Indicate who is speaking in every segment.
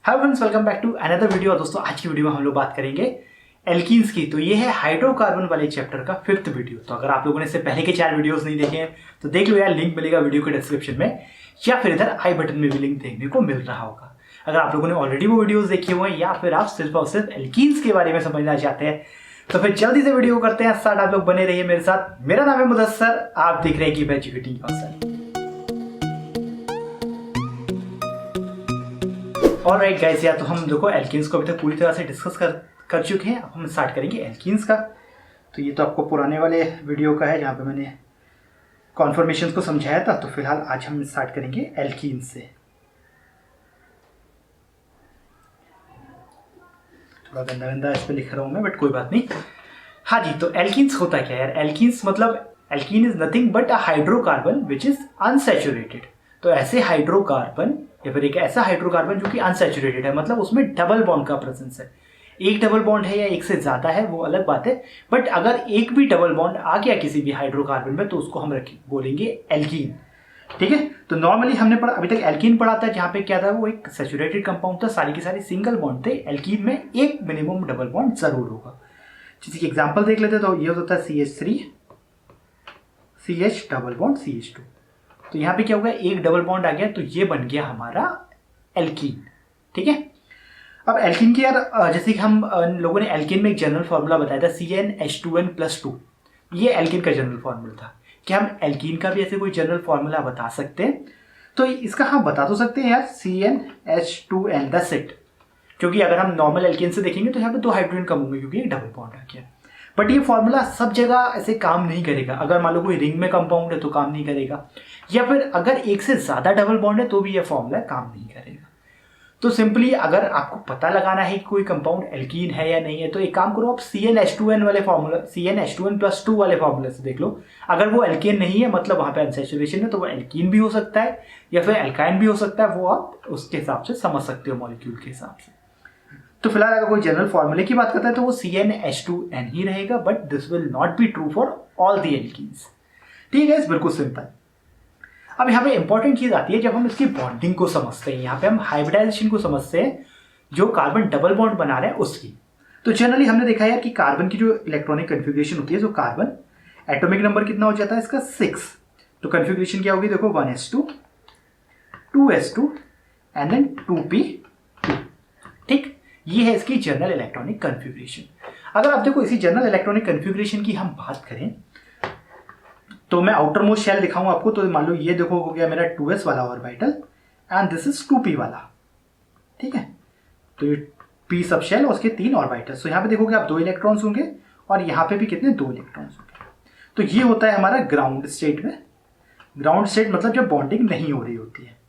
Speaker 1: Hi friends, welcome back to another video. दोस्तों आज की वीडियो में हम लोग बात करेंगे एल्कीन्स की। तो ये है हाइड्रोकार्बन वाले चैप्टर का 5th वीडियो। तो अगर आप लोगों ने इससे पहले के 4 वीडियोस नहीं देखे हैं तो देख लो यार, लिंक मिलेगा वीडियो के डिस्क्रिप्शन में या फिर इधर आई बटन में भी लिंक देखने को मिल रहा होगा। अगर आप लोगों ने ऑलरेडी वो वीडियोस देखे हुए हैं या फिर आप सिर्फ और सिर्फ एल्कीन्स के बारे में समझना चाहते हैं तो फिर जल्दी से वीडियो करते हैं स्टार्ट। आप लोग बने रहिए मेरे साथ। मेरा नाम है मुदस्सर, आप देख रहे हैं keep educating yourself. Alright guys, यार तो हम देखो एल्कीन्स को अभी तक पूरी तरह से डिस्कस कर चुके हैं। अब हम स्टार्ट करेंगे एल्कीन्स का। तो ये तो आपको पुराने वाले वीडियो का है जहाँ पे मैंने कॉन्फर्मेशन को समझाया था। तो फिलहाल आज हम स्टार्ट करेंगे एल्कीन्स से। थोड़ा गंदा गंदा इस पर लिख रहा हूँ मैं, बट कोई बात नहीं। हाँ जी, तो एल्कीन्स होता क्या है यार? एल्कीन्स मतलब alkene is nothing but a hydrocarbon which is unsaturated. तो ऐसे हाइड्रोकार्बन या फिर एक ऐसा हाइड्रोकार्बन जो कि अनसैचुरेटेड है, मतलब उसमें डबल बॉन्ड का प्रेजेंस है। एक डबल बॉन्ड है या एक से ज्यादा है वो अलग बात है, बट अगर एक भी डबल बॉन्ड आ गया किसी भी हाइड्रोकार्बन में तो उसको हम बोलेंगे एल्कीन। ठीक है, तो नॉर्मली हमने अभी तक एल्कीन पढ़ा था जहां पे क्या था, वो एक सैचुरेटेड कंपाउंड था, सारी की सारी सिंगल बॉन्ड थे। एल्कीन में एक मिनिमम डबल बॉन्ड जरूर होगा। जैसे कि एग्जांपल देख लेते तो ये होता है CH3 CH double bond CH2। तो यहाँ पे क्या होगा, एक डबल बॉन्ड आ गया तो ये बन गया हमारा एल्कीन। ठीक है, अब एल्कीन की यार जैसे कि हम लोगों ने एल्कीन में एक जनरल फॉर्मूला बताया था CnH2n+2। ये एल्कीन का जनरल फॉर्मूला था। क्या हम एल्कीन का भी ऐसे कोई जनरल फॉर्मूला बता सकते हैं? तो इसका हम बता तो सकते हैं यार, CnH2n दैट्स इट। क्योंकि अगर हम नॉर्मल एल्कीन से देखेंगे तो यहाँ पे 2 हाइड्रोजन कम होंगे क्योंकि एक डबल बॉन्ड आ गया। बट ये फॉर्मूला सब जगह ऐसे काम नहीं करेगा। अगर मान लो कोई रिंग में कंपाउंड है तो काम नहीं करेगा, या फिर अगर एक से ज्यादा डबल बॉन्ड है तो भी ये फॉर्मूला काम नहीं करेगा। तो सिंपली अगर आपको पता लगाना है कि कोई कंपाउंड एल्कीन है या नहीं है तो एक काम करो, आप CnH2n वाले फॉर्मूला CnH2n+2 वाले फॉर्मूले से देख लो। अगर वो एल्कीन नहीं है मतलब वहां पे अनसैचुरेशन है, तो वो एल्कीन भी हो सकता है या फिर एल्काइन भी हो सकता है। वो आप उसके हिसाब से समझ सकते हो, मॉलिक्यूल के हिसाब से। तो फिलहाल अगर कोई जनरल फॉर्मूले की बात करता है तो वो CnH2n ही रहेगा, but this will not be true for all the alkenes. ठीक है, बिल्कुल सिंपल। अब यहाँ पे इंपॉर्टेंट चीज आती है जब हम इसकी बॉन्डिंग को समझते हैं। यहाँ पे हम हाइब्रिडाइजेशन को समझते हैं, जो कार्बन डबल बॉन्ड बना रहे हैं उसकी। तो जनरली हमने देखा है कि कार्बन की जो इलेक्ट्रॉनिक कन्फिग्रेशन होती है, जो कार्बन एटॉमिक नंबर कितना हो जाता है इसका 6। तो कन्फिग्रेशन क्या होगी देखो, 1s2 2s2 and then 2p2। ठीक, ये है इसकी जनरल इलेक्ट्रॉनिक कन्फिग्रेशन। अगर आप देखो इसी जनरल इलेक्ट्रॉनिक कन्फिग्रेशन की हम बात करें तो मैं आउटर मोस्ट शेल दिखाऊंगा आपको। तो मान लो ये देखो हो गया मेरा 2s वाला orbital and this is 2p वाला। ठीक है, तो ये p सब शेल और उसके 3 ऑर्बिटल्स। तो यहाँ पे देखोगे आप 2 इलेक्ट्रॉन्स होंगे और यहाँ पे भी कितने 2 इलेक्ट्रॉन्स होंगे। तो ये होता है हमारा ग्राउंड स्टेट में। ग्राउंड स्टेट मतलब जब बॉन्डिंग नहीं हो रही होती है।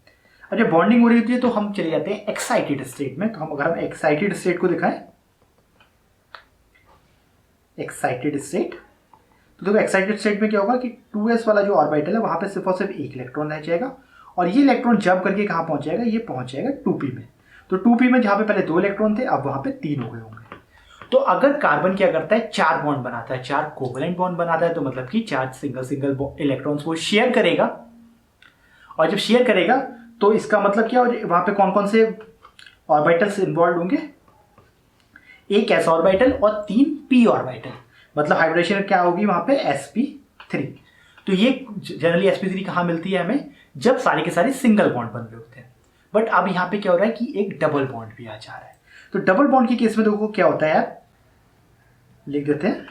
Speaker 1: और जब बॉन्डिंग हो रही होती है तो हम चले जाते हैं एक्साइटेड स्टेट में। तो हम अगर हम एक्साइटेड स्टेट को दिखाएं, एक्साइटेड स्टेट, तो देखो एक्साइटेड स्टेट में क्या होगा कि 2s वाला जो ऑर्बिटल है वहां पे सिर्फ और सिर्फ एक इलेक्ट्रॉन रह जाएगा और ये इलेक्ट्रॉन जंप करके कहां पहुंच जाएगा, ये पहुंच जाएगा 2p में। तो 2p में जहां पे पहले 2 इलेक्ट्रॉन थे अब वहां पे 3 हो गए होंगे। तो अगर कार्बन क्या करता है, 4 बॉन्ड बनाता है, 4 कोवेलेंट बॉन्ड बनाता है, तो मतलब कि 4 सिंगल इलेक्ट्रॉन्स को शेयर करेगा। और जब शेयर करेगा तो इसका मतलब क्या, वहां पे कौन कौन से ऑर्बिटल्स इन्वॉल्व होंगे, एक s ऑर्बिटल और 3 p ऑर्बिटल। मतलब हाइब्रिडेशन क्या होगी वहां पे, sp3। तो ये जनरली sp3 कहां मिलती है हमें, जब सारे के सारे सिंगल बॉन्ड बन रहे होते हैं। बट अब यहां पे क्या हो रहा है कि एक डबल बॉन्ड भी आ जा रहा है। तो डबल बॉन्ड के केस में देखो क्या होता है यार, लिख देते हैं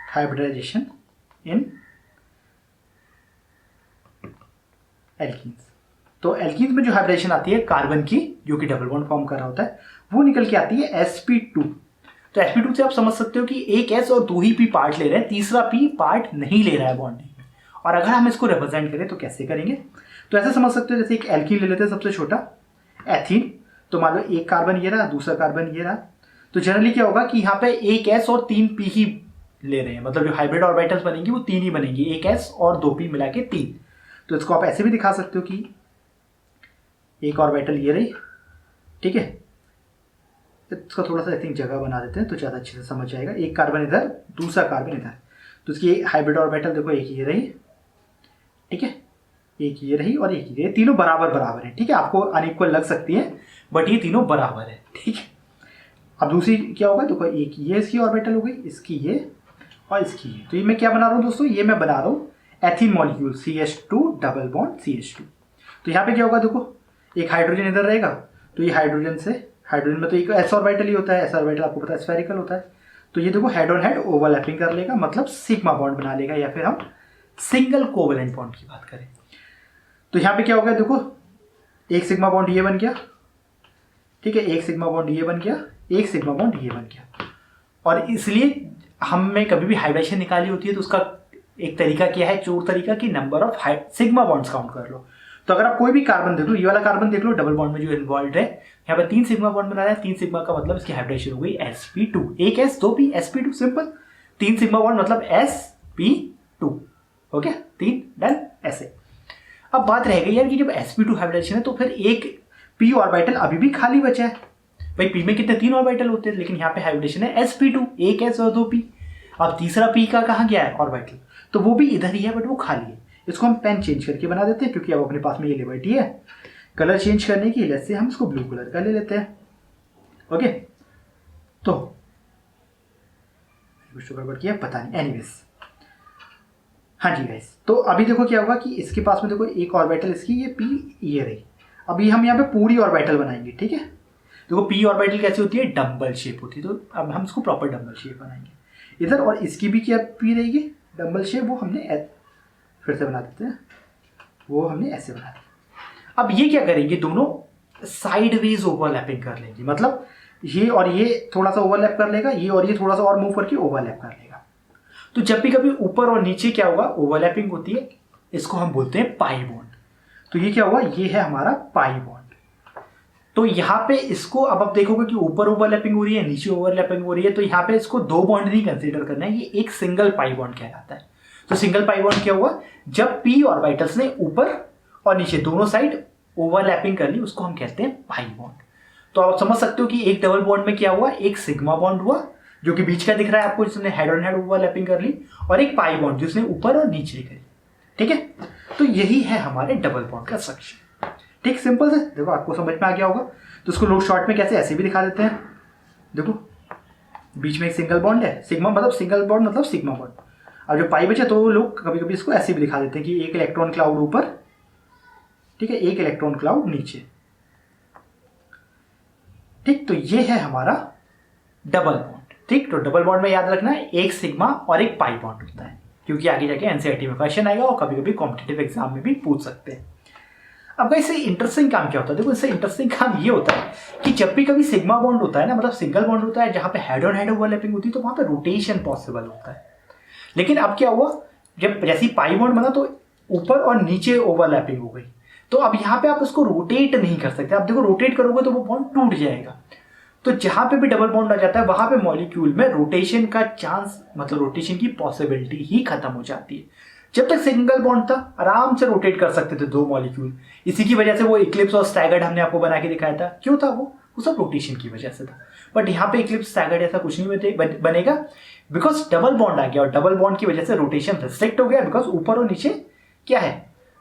Speaker 1: हाइब्रिडाइजेशन इन एल्कीन्स। तो एल्कीन्स में जो हाइब्रिडेशन आती है कार्बन की, जो कि डबल बॉन्ड फॉर्म कर रहा होता है, वो निकल के आती है sp2। तो sp2 से आप समझ सकते हो कि एक s और 2 ही p पार्ट ले रहे हैं, तीसरा p पार्ट नहीं ले रहा है बॉन्डिंग में। और अगर हम इसको रिप्रेजेंट करें तो कैसे करेंगे, तो ऐसे समझ सकते हो जैसे एक एल्कीन ले लेते हैं सबसे छोटा, एथीन। तो मान लो एक कार्बन ये रहा, दूसरा कार्बन ये रहा। तो जनरली क्या होगा कि यहाँ पे एक s और 3 p ही ले रहे हैं, मतलब जो हाइब्रिड ऑर्बिटल्स बनेंगी वो 3 ही बनेंगी, एक s और 2 p मिला के 3। तो इसको आप ऐसे भी दिखा सकते हो कि एक ऑर्बिटल ये रही। ठीक है, इसका थोड़ा सा आई थिंक जगह बना देते हैं तो ज़्यादा अच्छे से समझ जाएगा। एक कार्बन इधर, दूसरा कार्बन इधर, तो इसकी हाइब्रिड ऑर्बिटल देखो एक ये रही। ठीक है, एक ये रही और एक ये तीनों बराबर बराबर है, ठीक है। आपको अनइक्वल लग सकती है बट ये तीनों बराबर है, ठीक है। अब दूसरी क्या होगा, देखो एक ये इसकी ऑर्बिटल हो गई, इसकी ये और इसकी ये। तो ये मैं क्या बना रहा हूँ दोस्तों, ये मैं बना रहा हूँ ethene molecule CH2 double bond CH2। तो यहाँ पे क्या होगा, देखो एक हाइड्रोजन इधर रहेगा, तो ये हाइड्रोजन से हाइड्रोजन में तो एक एस ऑर्बिटल ही होता है, एस ऑर्बिटल आपको पता है स्फेरिकल होता है। तो ये देखो हेड ऑन हेड ओवरलैपिंग कर लेगा, मतलब सिग्मा बॉन्ड बना लेगा, या फिर हम सिंगल कोवेलेंट बॉन्ड की बात करें तो यहाँ पे क्या होगा, देखो एक सिग्मा बॉन्ड ये बन गया, ठीक है, एक सिग्मा बॉन्ड ये बन गया, एक सिग्मा बॉन्ड ये बन गया। और इसलिए हमने कभी भी हाइब्रिडेशन निकाली होती है तो उसका एक तरीका क्या है, चोर तरीका, कि number of sigma bonds count कर लो। तो अगर आप कोई भी कार्बन देख लो, ये वाला कार्बन देख लो डबल बॉन्ड में जो इन्वॉल्व है, यहाँ पे 3 सिग्मा बॉन्ड बना रहा है, 3 सिग्मा का मतलब इसकी हाइब्रिडेशन हो गई sp2, एक s 2 p sp2, simple. 3 sigma bond मतलब sp2, हो गया, 3 डन ऐसे। अब बात रह गई यार कि जब sp2 हाइब्रिडेशन है तो फिर एक p ऑर्बिटल अभी भी खाली बचा है। भाई p में कितने 3 ऑर्बिटल होते हैं, लेकिन यहाँ पे हाइब्रिडेशन है sp2, एक s और 2 p। अब तीसरा p का कहाँ गया है ऑर्बिटल, तो वो भी इधर ही है बट वो खाली है। इसको हम पेन चेंज करके बना देते हैं, क्योंकि अब अपने पास में ये लिबर्टी है कलर चेंज करने की, लेट्स से हम इसको ब्लू कलर का ले लेते हैं। ओके, तो कुछ गड़बड़ किया पता नहीं, एनीवेज। हाँ जी गाइस, तो अभी देखो क्या होगा कि इसके पास में देखो एक ऑर्बिटल इसकी ये p ये रही। अभी हम यहाँ पे पूरी ऑर्बिटल बनाएंगे, ठीक है। देखो p ऑर्बिटल कैसी होती है, डम्बल शेप होती है, तो अब हम इसको प्रॉपर डम्बल शेप बनाएंगे इधर। और इसकी भी क्या p रहेगी, डम्बल शेप, वो हमने फिर से बना देते हैं, वो हमने ऐसे बना दिया। अब ये क्या करेंगे, दोनों साइडवेज ओवरलैपिंग कर लेंगे, मतलब ये और ये थोड़ा सा ओवरलैप कर लेगा, ये और ये थोड़ा सा और मूव करके ओवरलैप कर लेगा। तो जब भी कभी ऊपर और नीचे क्या होगा, ओवरलैपिंग होती है, इसको हम बोलते हैं पाई बॉन्ड। तो ये क्या हुआ, ये है हमारा पाई बॉन्ड। तो यहाँ पे इसको अब आप देखोगे कि ऊपर ओवरलैपिंग हो रही है, नीचे ओवरलैपिंग हो रही है, तो यहाँ पे इसको 2 बॉन्ड नहीं कंसीडर करना है, ये एक सिंगल पाई बॉन्ड कहलाता है। तो सिंगल पाई बॉन्ड क्या हुआ, जब p ऑर्बिटल्स ने ऊपर और नीचे दोनों साइड ओवरलैपिंग कर ली, उसको हम कहते हैं पाई बॉन्ड। तो आप समझ सकते हो कि एक डबल बॉन्ड में क्या हुआ, एक सिग्मा बॉन्ड हुआ जो कि बीच का दिख रहा है आपको, जिसने हेड ऑन हेड ओवरलैपिंग कर ली, और एक पाई बॉन्ड जिसने ऊपर और नीचे करी, ठीक है। तो यही है हमारे डबल बॉन्ड का स्ट्रक्चर, ठीक, सिंपल है। देखो आपको समझ में आ गया होगा। तो इसको लोग शॉर्ट में कैसे ऐसे भी दिखा देते हैं, देखो बीच में एक सिंगल बॉन्ड है, सिग्मा मतलब सिंगल बॉन्ड मतलब सिग्मा बॉन्ड। अब जो पाई बचे तो लोग कभी कभी इसको ऐसे भी दिखा देते हैं कि एक इलेक्ट्रॉन क्लाउड ऊपर, ठीक है, एक इलेक्ट्रॉन क्लाउड नीचे, ठीक। तो ये है हमारा डबल बॉन्ड, ठीक। तो डबल बॉन्ड में याद रखना है एक सिग्मा और एक पाई बॉन्ड होता है, क्योंकि आगे जाके एनसीईआरटी में क्वेश्चन आएगा और कभी कभी कॉम्पिटिटिव एग्जाम में भी पूछ सकते हैं। अब इससे इंटरेस्टिंग काम क्या होता है, देखो इससे इंटरेस्टिंग काम ये होता है कि जब भी कभी सिग्मा बॉन्ड होता है ना, मतलब सिंगल बॉन्ड होता है जहां पे हेड ऑन हेड ओवरलैपिंग होती है, तो वहां पे रोटेशन पॉसिबल होता है। लेकिन अब क्या हुआ, जब जैसी पाई बॉन्ड बना तो ऊपर और नीचे ओवरलैपिंग हो गई, तो अब यहाँ पे आप उसको रोटेट नहीं कर सकते। आप देखो रोटेट करोगे तो वो बॉन्ड टूट जाएगा। तो जहां पे भी डबल बॉन्ड आ जाता है वहां पे मॉलिक्यूल में रोटेशन का चांस, मतलब रोटेशन की पॉसिबिलिटी ही खत्म हो जाती है। जब तक सिंगल बॉन्ड था आराम से रोटेट कर सकते थे 2 मॉलिक्यूल। इसी की वजह से वो इक्लिप्स और स्टैगर्ड हमने आपको बना के दिखाया था। क्यों था वो सब रोटेशन की वजह से था। बट यहाँ पे इक्लिप्स स्टैगर्ड ऐसा कुछ नहीं बनेगा, बिकॉज डबल बॉन्ड आ गया, और डबल बॉन्ड की वजह से रोटेशन रिस्ट्रिक्ट हो गया, बिकॉज ऊपर और नीचे क्या है,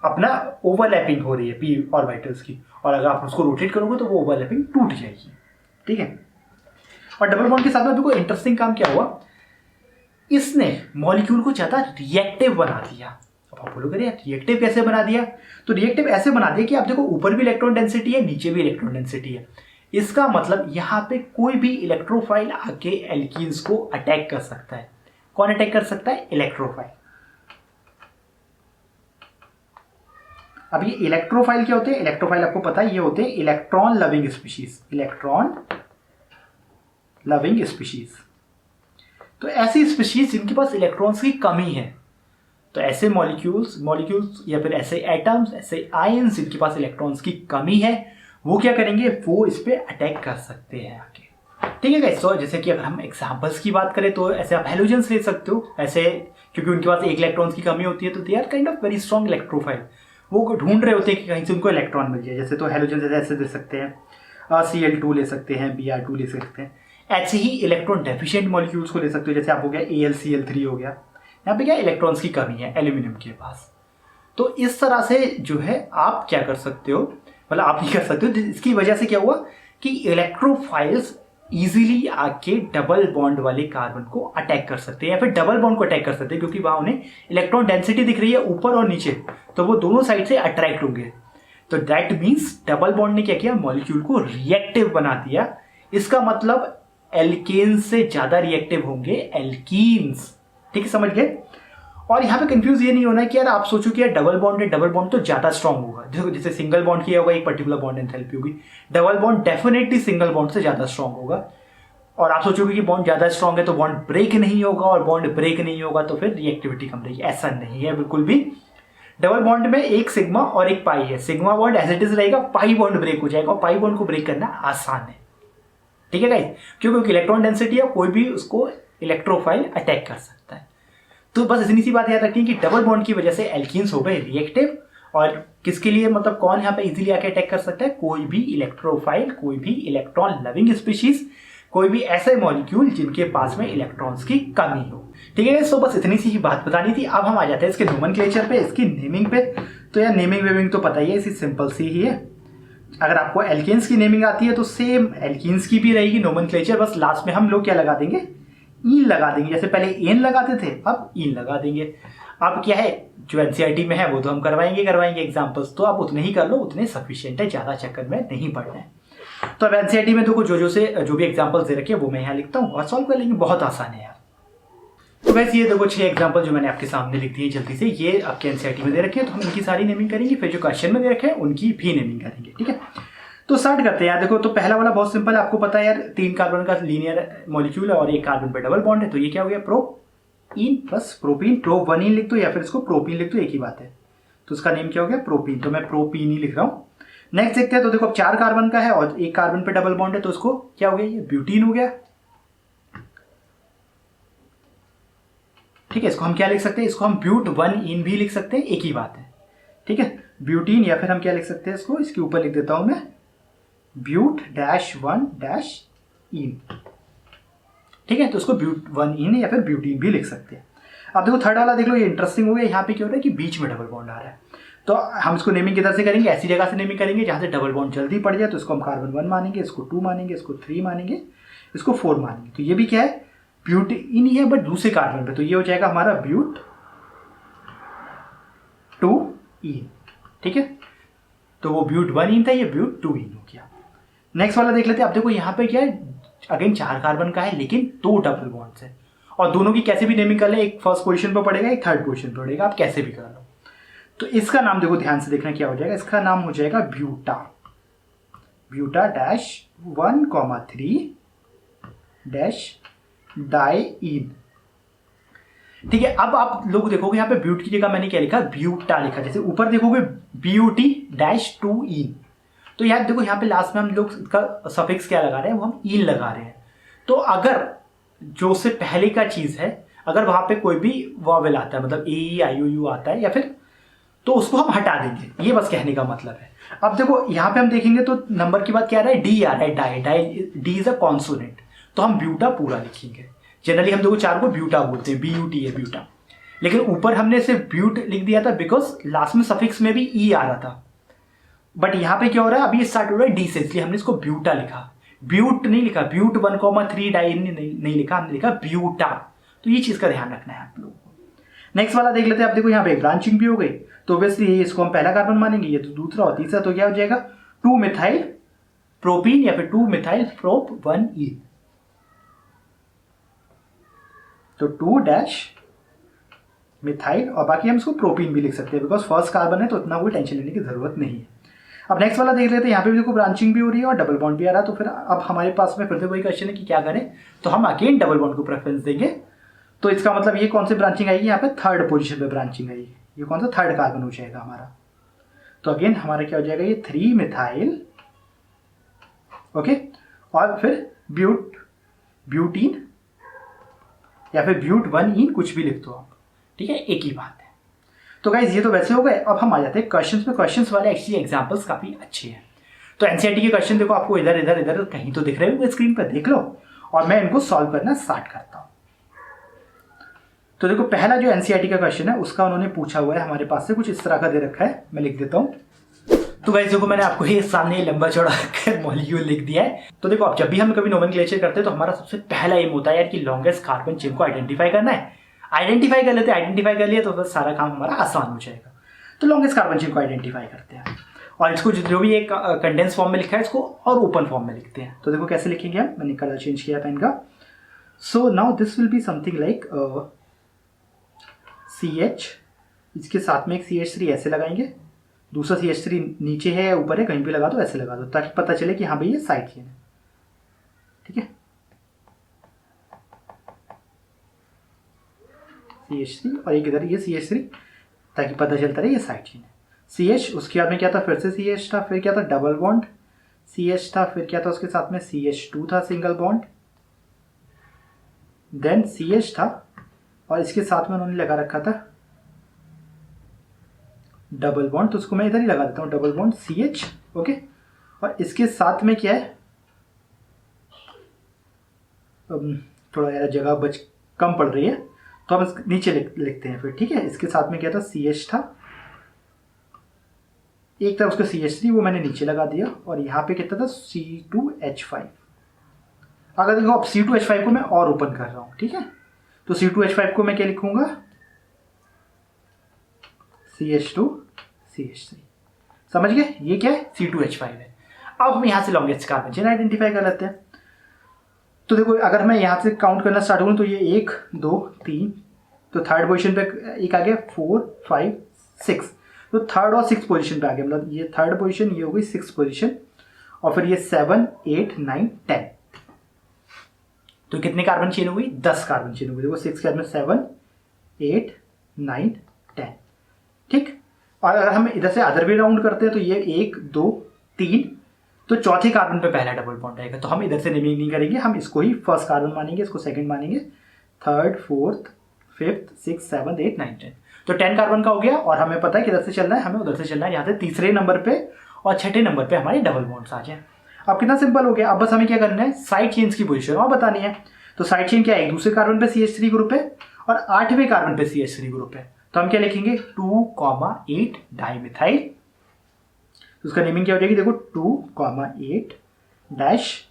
Speaker 1: अपना ओवरलैपिंग हो रही है p ऑर्बिटल्स की, और अगर आप उसको रोटेट करोगे तो वो ओवरलैपिंग टूट जाएगी, ठीक है। और डबल बॉन्ड के साथ में देखो इंटरेस्टिंग काम क्या हुआ, इसने मॉलिक्यूल को ज्यादा रिएक्टिव बना दिया। अब आप बोलोगे यार रिएक्टिव कैसे बना दिया, तो रिएक्टिव ऐसे बना दिया कि आप देखो ऊपर भी इलेक्ट्रॉन डेंसिटी है, नीचे भी इलेक्ट्रॉन डेंसिटी है। इसका मतलब यहाँ पे कोई भी इलेक्ट्रोफाइल आके एल्कीन्स को अटैक कर सकता है। कौन अटैक कर सकता है, इलेक्ट्रोफाइल। अब ये इलेक्ट्रोफाइल क्या होते हैं, इलेक्ट्रोफाइल आपको पता है ये होते हैं electron loving species, electron loving species. तो ऐसी स्पीशीज जिनके पास इलेक्ट्रॉन्स की कमी है, तो ऐसे मॉलिक्यूल्स या फिर ऐसे एटम्स, ऐसे आयंस जिनके पास इलेक्ट्रॉन्स की कमी है, वो क्या करेंगे, वो इस पे अटैक कर सकते हैं आगे, ठीक है गाइस। तो जैसे कि अगर हम एग्जांपल्स की बात करें तो ऐसे आप हैलोजेंस ले सकते हो, ऐसे क्योंकि उनके पास एक इलेक्ट्रॉन्स की कमी होती है, तो they are kind of very strong electrophile. वो ढूंढ रहे होते हैं कि कहीं से उनको इलेक्ट्रॉन मिल जाए। जैसे तो हैलोजेंस ऐसे दे सकते हैं, Cl2 ले सकते हैं, Br2 ले सकते हैं। ऐसे ही इलेक्ट्रॉन डेफिशिएंट मॉलिक्यूल्स को ले सकते हो, जैसे आप हो गया AlCl3 हो गया। यहाँ पे क्या इलेक्ट्रॉन्स की कमी है एल्यूमिनियम के पास, तो इस तरह से जो है आप क्या कर सकते हो, मतलब आप नहीं कर सकते हो, इसकी वजह से क्या हुआ कि इलेक्ट्रोफाइल्स इजीली आके डबल बॉन्ड वाले कार्बन को अटैक कर सकते हैं या फिर डबल बॉन्ड को अटैक कर सकते हैं, क्योंकि वहां उन्हें इलेक्ट्रॉन डेंसिटी दिख रही है ऊपर और नीचे, तो वो दोनों साइड से अट्रैक्ट होंगे। तो दैट मीन्स डबल बॉन्ड ने क्या किया, मॉलिक्यूल को रिएक्टिव बना दिया। इसका मतलब एल्केन्स से ज्यादा रिएक्टिव होंगे एल्कीन्स। ठीक है, समझ गए। और यहाँ पे कंफ्यूज ये नहीं होना है कि यार आप सोचो कि यार डबल बॉन्ड है, डबल बॉन्ड तो ज्यादा स्ट्रांग होगा, देखो जैसे सिंगल बॉन्ड किया होगा एक पर्टिकुलर बॉन्ड एंथैल्पी होगी, double bond definitely single bond से ज्यादा स्ट्रांग होगा। और आप सोचोगे कि बॉन्ड ज्यादा स्ट्रांग है तो बॉन्ड ब्रेक नहीं होगा, और बॉन्ड ब्रेक नहीं होगा तो फिर रिएक्टिविटी कम रहेगी। ऐसा नहीं है बिल्कुल भी। डबल बॉन्ड में एक सिग्मा और एक पाई है, sigma bond as it is रहेगा, पाई बॉन्ड ब्रेक हो जाएगा, और पाई बॉन्ड को ब्रेक करना आसान है। ठीक है गाइस, क्योंकि इलेक्ट्रॉन डेंसिटी है, कोई भी उसको इलेक्ट्रोफाइल अटैक कर सकता है। तो बस इतनी सी बात याद रखनी कि डबल बॉन्ड की वजह से एल्कीन्स हो गए रिएक्टिव, और किसके लिए, मतलब कौन यहाँ पे इजीली आके अटैक कर सकता है, कोई भी इलेक्ट्रोफाइल, कोई भी इलेक्ट्रॉन लविंग स्पीशीज, कोई भी ऐसे मॉलिक्यूल जिनके पास में इलेक्ट्रॉन्स की कमी हो। ठीक है, तो बस इतनी सी ही बात बतानी थी। अब हम आ जाते हैं इसके नोमेनक्लेचर पे, इसकी नेमिंग पे। तो यार नेमिंग वेमिंग तो पता ही है, इसी सिंपल सी ही है। अगर आपको एल्केन्स की नेमिंग आती है तो सेम एल्कीन्स की भी रहेगी नोमेनक्लेचर, बस लास्ट में हम लोग क्या लगा देंगे, ईन लगा देंगे। जैसे पहले एन लगाते थे, अब ईन लगा देंगे। अब क्या है, जो एनसीईआरटी में है वो तो हम करवाएंगे एग्जाम्पल्स, तो आप उतने ही कर लो, उतने सफिशिएंट है, ज्यादा चक्कर में नहीं पड़ना है। तो अब एनसीईआरटी में देखो जो भी एग्जाम्पल्स दे रखे हैं वो मैं यहाँ लिखता हूँ और सॉल्व कर लेंगे, बहुत आसान है यार। तो वैसे ये देखो 6 एग्जाम्पल जो मैंने आपके सामने लिख दिए जल्दी से, ये आपके एनसीईआरटी में दे रखे हैं, तो हम इनकी सारी नेमिंग करेंगे, फिर जो क्वेश्चन में दे रखे हैं उनकी भी नेमिंग करेंगे। ठीक है, तो स्टार्ट करते हैं यार। देखो तो पहला वाला बहुत सिंपल है, आपको पता है यार 3 कार्बन का लीनियर मॉलिक्यूल है और एक कार्बन पे डबल बॉन्ड है, तो ये क्या हो गया, प्रोपीन प्लस प्रोपीन, प्रोप 1 लिख दो या फिर इसको प्रोपीन लिख दो, एक ही बात है। तो उसका नेम क्या हो गया, प्रोपीन, तो मैं प्रोपीन ही लिख रहा हूँ। नेक्स्ट देखते हैं, तो देखो अब 4 कार्बन का है और एक कार्बन पे डबल बॉन्ड है, तो उसको क्या हो गया, ये ब्यूटीन हो गया। ठीक है, इसको हम क्या लिख सकते हैं, इसको हम ब्यूट 1 इन भी लिख सकते हैं, एक ही बात है। ठीक है, ब्यूटीन, या फिर हम क्या लिख सकते हैं इसको, इसके ऊपर लिख देता हूं मैं ब्यूट -1 इन। ठीक है, तो उसको ब्यूट 1 इन या फिर ब्यूटीन भी लिख सकते हैं। अब देखो थर्ड वाला देख लो, ये इंटरेस्टिंग हो गया। यहाँ पे क्या हो रहा है कि बीच में डबल बॉन्ड आ रहा है, तो हम इसको नेमिंग किधर से करेंगे, ऐसी जगह से नेमिंग करेंगे जहां से डबल बॉन्ड जल्दी पड़ जाए। तो इसको हम कार्बन 1 मानेंगे, इसको 2 मानेंगे, इसको 3 मानेंगे, इसको 4 मानेंगे। तो ये भी क्या है, ब्यूट इन ही है बट दूसरे कार्बन पे, तो ये हो जाएगा हमारा ब्यूट 2 इन। ठीक है, तो वो ब्यूट 1 इन था, ये ब्यूट 2 इन हो गया। नेक्स्ट वाला देख लेते हैं। अब देखो यहाँ पे क्या है, अगेन 4 कार्बन का है लेकिन 2 डबल बॉन्ड्स है, और दोनों की कैसे भी नेमिंग कर ले, एक फर्स्ट पोजीशन पे पड़ेगा, एक थर्ड पोजीशन पे पड़ेगा, आप कैसे भी कर लो। तो इसका नाम देखो ध्यान से देखना क्या हो जाएगा, इसका नाम हो जाएगा ब्यूटा, ब्यूटा -1,3 डाइईन। ठीक है, अब आप लोग देखोगे यहाँ पे ब्यूट की जगह मैंने क्या लिखा, ब्यूटा लिखा। जैसे ऊपर देखोगे BUT-2 तो यार देखो यहाँ पे लास्ट में हम लोग इसका सफिक्स क्या लगा रहे हैं, वो हम ईन लगा रहे हैं। तो अगर जो से पहले का चीज है, अगर वहां पे कोई भी वॉवेल आता है, मतलब AEIOU आता है या फिर, तो उसको हम हटा देंगे, ये बस कहने का मतलब है। अब देखो यहाँ पे हम देखेंगे तो नंबर की बात क्या आ रहा है, D आ रहा है, डी इज अ कॉन्सोनेंट, तो हम ब्यूटा पूरा लिखेंगे। जनरली हम देखो 4 को ब्यूटा बोलते हैं, BUT है ब्यूटा, लेकिन ऊपर हमने सिर्फ ब्यूट लिख दिया था बिकॉज लास्ट में सफिक्स में भी E आ रहा था। बट यहाँ पे क्या हो रहा है, अभी स्टार्ट हो रहा है D से, इसलिए हमने इसको ब्यूटा लिखा, ब्यूट नहीं लिखा, ब्यूट 1,3 डाइन नहीं लिखा, हमने लिखा ब्यूटा। तो ये चीज का ध्यान रखना है आप लोगों को। नेक्स्ट वाला देख लेते हैं। आप देखो यहाँ पे ब्रांचिंग भी हो गई, तो ऑब्वियसली इसको हम पहला कार्बन मानेंगे, ये तो दूसरा और तीसरा, तो क्या हो जाएगा 2 मिथाइल प्रोपीन या फिर 2 मिथाइल प्रोप 1 E। तो 2 मिथाइल, और बाकी हम इसको प्रोपीन भी लिख सकते हैं बिकॉज फर्स्ट कार्बन है, तो इतना कोई टेंशन लेने की जरूरत नहीं है। अब नेक्स्ट वाला देख लेते हैं। यहाँ पे भी देखो ब्रांचिंग भी हो रही है और डबल बॉन्ड भी आ रहा है, तो फिर अब हमारे पास में फिर से वही क्वेश्चन है कि क्या करें, तो हम अगेन डबल बॉन्ड को प्रेफरेंस देंगे। तो इसका मतलब ये कौन सी ब्रांचिंग आएगी, यहाँ पे थर्ड पोजीशन पे ब्रांचिंग आएगी, ये कौन सा थर्ड कार्बन हो जाएगा हमारा। तो अगेन हमारा क्या हो जाएगा, ये 3 मिथाइल, ओके, और फिर ब्यूटीन या फिर ब्यूट 1 इन, कुछ भी लिख दो आप, ठीक है, एक ही बात है। तो गाइज ये तो वैसे हो गए। अब हम आ जाते हैं क्वेश्चंस पे। क्वेश्चंस वाले एक्चुअली एग्जांपल्स काफी अच्छे हैं। तो एनसीईआरटी के क्वेश्चन देखो आपको इधर इधर इधर कहीं तो दिख रहे होंगे स्क्रीन पर, देख लो, और मैं इनको सॉल्व करना स्टार्ट करता हूं। तो देखो पहला जो एनसीईआरटी का क्वेश्चन है उसका उन्होंने पूछा हुआ है हमारे पास से, कुछ इस तरह का दे रखा है, मैं लिख देता हूँ। तो गाइस देखो मैंने आपको ये सामने लंबा चौड़ा मॉलिक्यूल लिख दिया है। तो देखो अब जब भी हम कभी नोमेनक्लेचर करते हैं तो हमारा सबसे पहला एम होता है यार कि लॉन्गेस्ट कार्बन चेन को आइडेंटिफाई करना है। आइडेंटिफाई कर लेते हैं, आइडेंटिफाई कर लिया तो बस सारा काम हमारा आसान हो जाएगा। तो लॉन्गेस्ट कार्बन चेन को आइडेंटिफाई करते हैं और इसको जो भी एक कंडेंस फॉर्म में लिखा है इसको और ओपन फॉर्म में लिखते हैं। तो देखो कैसे लिखेंगे हम, मैंने कलर चेंज किया पेन का। So now this will be something like CH, इसके साथ में एक CH3 ऐसे लगाएंगे, दूसरा CH3 नीचे है या ऊपर है कहीं भी लगा दो, ऐसे लगा दो ताकि पता चले कि हाँ भाई ये साइड चेन है। ठीक है, CH3 और एक इधर ये CH3 ताकि पता चलता रहे ये साइड चेन है। CH, उसके बाद में क्या था, फिर से CH था, फिर क्या था डबल बॉन्ड CH था, फिर क्या था उसके साथ में CH2 था सिंगल बॉन्ड, देन CH था और इसके साथ में उन्होंने लगा रखा था डबल बॉन्ड, तो उसको मैं इधर ही लगा देता हूँ डबल बॉन्ड CH। ओके, और इसके साथ में क्या है, थोड़ा यार जगह कम पड़ रही है तो हम नीचे लिखते हैं फिर। ठीक है, इसके साथ में क्या था CH था, एक था उसका CH3 वो मैंने नीचे लगा दिया और यहाँ पे कितना था C2H5। अगर देखो अब C2H5 को मैं और ओपन कर रहा हूँ। ठीक है, तो C2H5 को मैं क्या लिखूंगा CH2 CH3। समझ गए, ये क्या है C2H5 है। अब हम यहाँ से लॉन्गेस्ट कार्बन चेन आइडेंटिफाई कर लेते हैं। तो देखो अगर मैं यहाँ से काउंट करना स्टार्ट करूँ तो ये 1 2 3, तो थर्ड पोजीशन पे एक आ गया, 4 5 6, तो थर्ड और 6 पोजीशन पे आ गया, मतलब ये थर्ड पोजीशन, ये हो गई 6 पोजीशन और फिर ये 7 8 9 10। तो कितने कार्बन चेन हो गई, 10 कार्बन चेन हो गई। देखो 6 के बाद में 7 8 9 10। ठीक, और अगर हम इधर से अदर वे राउंड करते हैं तो ये 1 2 3, तो चौथे कार्बन पे पहला डबल बॉन्ड आएगा। तो हम इधर से नेमिंग नहीं करेंगे, हम इसको ही फर्स्ट कार्बन मानेंगे, इसको सेकंड मानेंगे, थर्ड फोर्थ फिफ्थ 6 7 8 9 10। तो 10 कार्बन का हो गया और हमें पता है कि इधर से चलना है, हमें उधर से चलना है, यहाँ से तीसरे नंबर पे और छठे नंबर पे हमारे डबल बॉन्ड्स आ जाए। अब कितना सिंपल हो गया, अब बस हमें क्या करना है, साइड चेन्स की पोजीशन और बतानी है। तो साइड चेन क्या है, एक दूसरे कार्बन पे CH3 ग्रुप है और 8वें कार्बन पे CH3 ग्रुप है। तो हम क्या लिखेंगे 2,8 डाइमिथाइल। तो उसका नेमिंग क्या हो जाएगी, देखो 2,8 डैश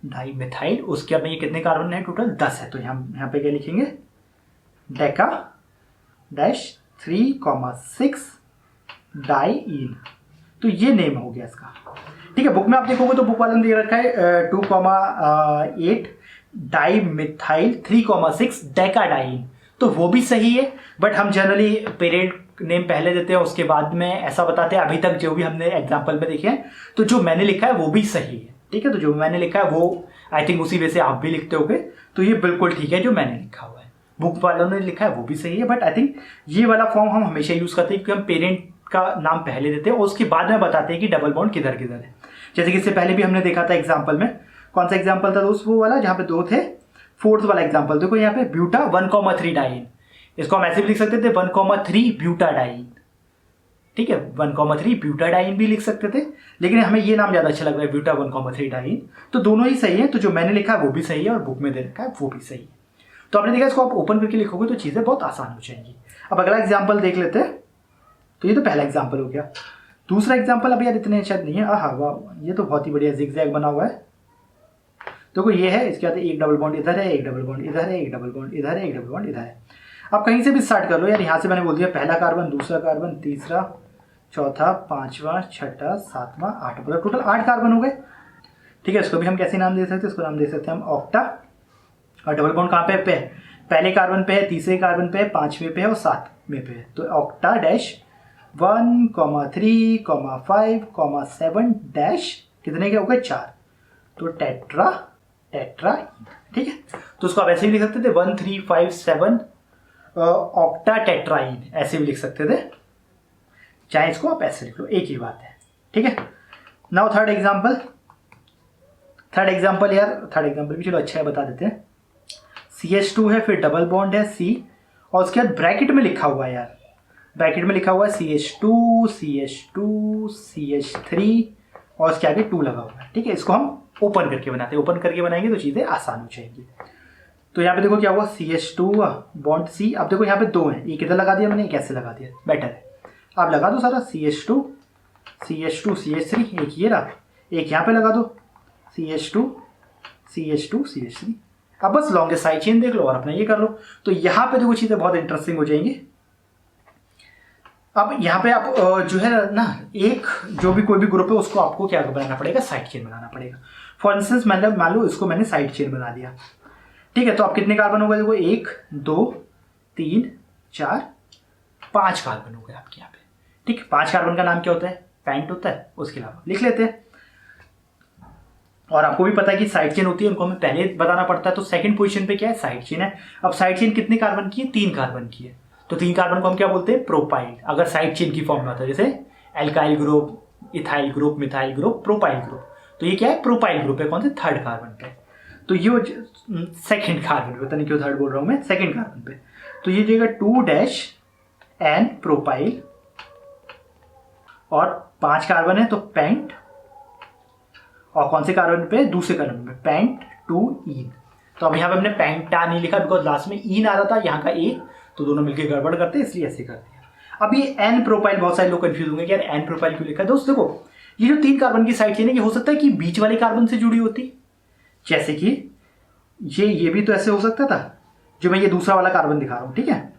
Speaker 1: डाइमिथाइल। उसके अब ये कितने कार्बन है, टोटल 10 है। तो यहाँ पे क्या लिखेंगे डेका डैश 3,6 डाइईन। तो ये नेम हो गया इसका। ठीक है, बुक में आप देखोगे तो बुक वाले ने दे रखा है 2,8 डाइमिथाइल 3,6 डेकाडाइन। तो वो भी सही है, बट हम जनरली पेरेंट नेम पहले देते हैं उसके बाद में ऐसा बताते हैं। अभी तक जो भी हमने एग्जाम्पल में देखे हैं, तो जो मैंने लिखा है वो भी सही है। ठीक है, तो जो मैंने लिखा है वो आई थिंक उसी वे से आप भी लिखते होगे, तो ये बिल्कुल ठीक है जो मैंने लिखा हुआ है। बुक वालों ने लिखा है वो भी सही है, बट आई थिंक ये वाला फॉर्म हम हमेशा यूज करते हैं क्योंकि हम पेरेंट का नाम पहले देते हैं और उसके बाद में बताते हैं कि डबल बॉन्ड किधर किधर है। जैसे कि इससे पहले भी हमने देखा था एग्जाम्पल में, कौन सा एग्जाम्पल था दोस्त, वो वाला जहाँ पे 2 थे। फोर्थ वाला एग्जाम्पल देखो यहाँ पे ब्यूटा 1,3 डाइन, इसको हम ऐसे भी लिख सकते थे 1,3 ब्यूटाडाइन। ठीक है, 1,3 ब्यूटाडाइन भी लिख सकते थे, लेकिन हमें ये नाम ज्यादा अच्छा लग रहा है ब्यूटा 1,3 डाइन। तो दोनों ही सही है, तो जो मैंने लिखा है वो भी सही है और बुक में दे रखा है वो भी सही है। तो आपने देखा इसको आप ओपन करके लिखोगे तो चीजें बहुत आसान हो जाएंगी। अब अगला एग्जाम्पल देख लेते हैं। तो ये तो पहला एग्जाम्पल हो गया। दूसरा एग्जाम्पल अब यार इतने शायद नहीं है, हाँ वाह ये तो बहुत ही बढ़िया जिगजैग बना हुआ है। देखो ये है, इसके बाद एक डबल बॉन्ड इधर है, एक डबल बॉन्ड इधर है, एक डबल बॉन्ड इधर है, एक डबल बॉन्ड इधर है। आप कहीं से भी स्टार्ट कर लो यार, यहाँ से मैंने बोल दिया पहला कार्बन, दूसरा कार्बन, तीसरा, चौथा, पांचवा, छठा, सातवां, आठवां, मतलब टोटल 8 कार्बन हो गए। ठीक है, इसको भी हम कैसे नाम दे सकते हैं, इसको नाम दे सकते हैं हम ऑक्टा। और डबल बॉन्ड कहाँ पे है, पहले कार्बन पे है, तीसरे कार्बन पे है, 5वें पे है और 7वें पे है। तो ऑक्टा डैश 1,3,5,7 डैश कितने के हो गए 4, तो टेट्रा। ठीक है, तो उसको आप ऐसे भी लिख सकते थे 1,3,5,7 ऑक्टा टेट्राइन, ऐसे भी लिख सकते थे, चाहे इसको आप ऐसे लिख लो, एक ही बात है। ठीक है, नाउ थर्ड एग्जाम्पल यार, थर्ड एग्जाम्पल भी चलो अच्छा है बता देते हैं। CH2 है, फिर डबल बॉन्ड है C और उसके बाद ब्रैकेट में लिखा हुआ है यार, ब्रैकेट में लिखा हुआ है CH2 CH3 और उसके आगे 2 लगा हुआ है। ठीक है, इसको हम ओपन करके बनाते हैं, ओपन करके बनाएंगे तो चीज़ें आसान हो जाएंगी। तो यहाँ पे देखो क्या हुआ, CH2 बॉन्ड C। अब देखो यहाँ पे 2 हैं, एक इधर लगा दिया मैंने, एक ऐसे लगा दिया, बेटर है। अब लगा दो सारा CH2 CH3, एक ये रहा, एक यहाँ पे लगा दो CH2 CH3। अब बस लॉन्गेस्ट साइड चेन देख लो और अपना ये कर लो। तो यहाँ पे देखो चीज़ें बहुत इंटरेस्टिंग हो जाएंगी। अब यहाँ पे आप जो है ना, एक जो भी कोई भी ग्रुप है उसको आपको क्या बनाना पड़ेगा, साइड चेन बनाना पड़ेगा। फॉर इंस्टेंस मतलब मान लो इसको मैंने साइड चेन बना दिया, ठीक है। तो अब कितने कार्बन हो गए, देखो 1 2 3 4 5 कार्बन हो गए आपके यहाँ पे, ठीक है। 5 कार्बन का नाम क्या होता है, पेंट होता है। उसके अलावा लिख लेते हैं। और आपको भी पता है कि साइड चेन होती है, उनको हमें पहले बताना पड़ता है। तो सेकंड पोजीशन पे क्या है, साइड चेन है। अब साइड चेन कितने कार्बन की है, 3 कार्बन की है। तो 3 कार्बन को हम क्या बोलते हैं, प्रोपाइल। अगर साइड चेन की फॉर्म आता है, जैसे alkyl group, ethyl group, methyl group, propyl group. तो ये क्या है, प्रोपाइल ग्रुप है। कौन से, 3rd कार्बन पे। तो ये 2nd कार्बन पे, पता नहीं क्यों 3rd बोल रहा हूं मैं, 2nd कार्बन पे। तो ये जाएगा 2-N प्रोपाइल। और 5 कार्बन है तो पेंट। और कौन से कार्बन पे, दूसरे कार्बन पे, पेंट 2-ईन। तो अब यहाँ पे हमने पेंटा नहीं लिखा बिकॉज लास्ट में ईन आ रहा था, यहाँ का ए, तो दोनों मिलकर गड़बड़ करते हैं, इसलिए ऐसे कर दिया। अब ये एन प्रोपाइल, बहुत सारे लोग कंफ्यूज होंगे कि यार एन प्रोपाइल क्यों लिखा है। दोस्त देखो, ये जो 3 कार्बन की साइड चेन है, ये हो सकता है कि बीच वाले कार्बन से जुड़ी होती, जैसे कि ये भी तो ऐसे हो सकता था, जो मैं ये दूसरा वाला कार्बन दिखा रहा हूं, ठीक है।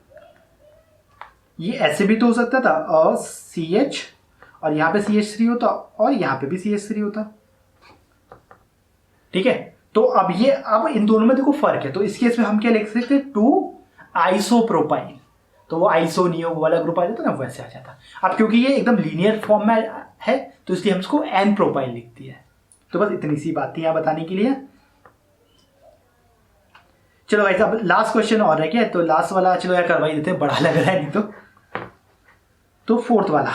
Speaker 1: ये ऐसे भी तो हो सकता था, और CH, और यहाँ पे CH3 होता, और यहाँ पे भी CH3 होता, ठीक है। तो अब इन दोनों में देखो फर्क है। तो इस केस में हम क्या लिख सकते हैं, 2 आइसोप्रोपाइल। तो वो आइसो नियो वाला ग्रुप आ जाता ना, वैसे आ जाता। अब क्योंकि ये एकदम लीनियर फॉर्म में है, तो इसलिए हम इसको एन प्रोपाइल लिखती है। तो बस इतनी सी बात थी यहाँ बताने के लिए। चलो गाइस, अब लास्ट क्वेश्चन और है क्या, तो लास्ट वाला चलो यार करवा ही देते हैं, बड़ा लग रहा है नहीं तो 4th वाला।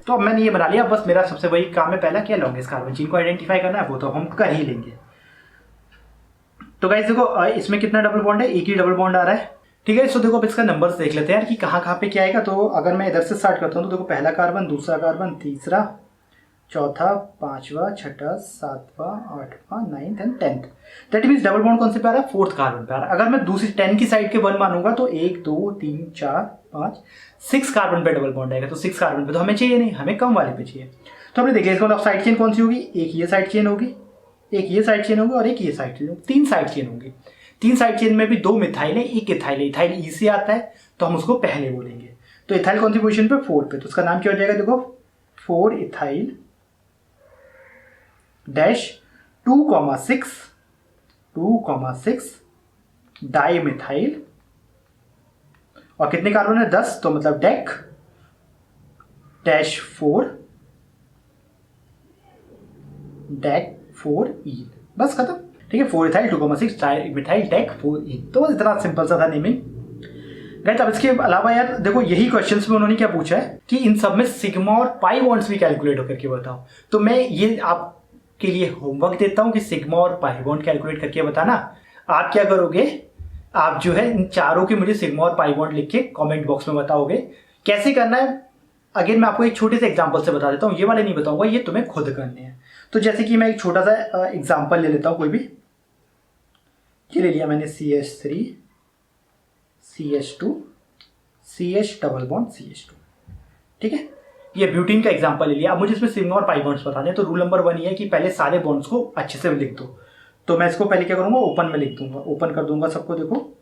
Speaker 1: तो अब मैंने ये बना लिया, बस मेरा सबसे वही काम है पहला, क्या, लॉन्गेस्ट कार्बन चेन को आइडेंटिफाई करना है, वो तो हम कर ही लेंगे। तो गाइस देखो, इसमें कितना डबल बॉन्ड है, एक ही डबल बॉन्ड आ रहा है, ठीक है। सो देखो अब इसका नंबर्स देख लेते हैं यार कि कहाँ कहाँ पे क्या आएगा। तो अगर मैं इधर से स्टार्ट करता हूँ तो देखो, पहला कार्बन, दूसरा कार्बन, तीसरा, चौथा, 5वां, 6ठा, 7वां, 8वां, 9th and 10th। That means double bond कौन से पे आ रहा है, 4th कार्बन पे आ रहा है। अगर मैं दूसरी 10 की साइड के 1 मानूंगा तो 1 2 3 4 5 6 कार्बन पे डबल बॉन्ड आएगा। तो 6 कार्बन पे तो हमें चाहिए नहीं, हमें कम वाले पे चाहिए। तो हमने देखिए इसका साइड चेन कौन सी होगी, एक ये साइड चेन होगी, एक ये साइड चेन होगी, और एक ये साइड चेन होगी। 3 साइड चेन होंगी। 3 साइड चेन में भी 2 मिथाइल है, एक इथाइल है। इथाइल ई से आता है तो हम उसको पहले बोलेंगे। तो इथाइल कौन सी पोजीशन पे, 4 पे। तो उसका नाम क्या हो जाएगा, देखो 4 इथाइल डैश 2,6 डाई मिथाइल। और कितने कार्बन है, 10, तो मतलब डेक डैश 4 ईन। बस खत्म, ठीक है। 4 इथाइल 2,6 डाई मिथाइल डेक 4 ईन। तो बस इतना सिंपल सा था नेमिंग। गाइस अब इसके अलावा यार देखो, यही क्वेश्चंस में उन्होंने क्या पूछा है कि इन सब में सिग्मा और पाई बॉन्ड्स भी कैलकुलेट करके बताओ। तो मैं ये आपके लिए होमवर्क देता हूं कि सिग्मा और पाई बॉन्ड कैलकुलेट करके बताना। आप क्या करोगे, आप जो है इन चारों के मुझे सिग्मा और पाई बॉन्ड लिख के कमेंट बॉक्स में बताओगे कैसे करना है। अगेन मैं आपको एक छोटे से एग्जांपल से बता देता हूँ, ये वाले नहीं बताऊंगा, ये तुम्हें खुद करने हैं। तो जैसे कि मैं एक छोटा सा एग्जांपल ले लेता हूँ कोई भी। ये ले लिया मैंने CH3 CH2 CH double bond CH2, ठीक है। ये ब्यूटीन का एग्जांपल ले लिया। अब मुझे इसमें सिग्मा और पाई बॉन्ड्स बताने हैं। तो रूल नंबर 1 ये है कि पहले सारे बॉन्ड्स को अच्छे से लिख दो। तो मैं इसको पहले क्या करूंगा, ओपन में लिख दूंगा, ओपन कर दूंगा सबको। देखो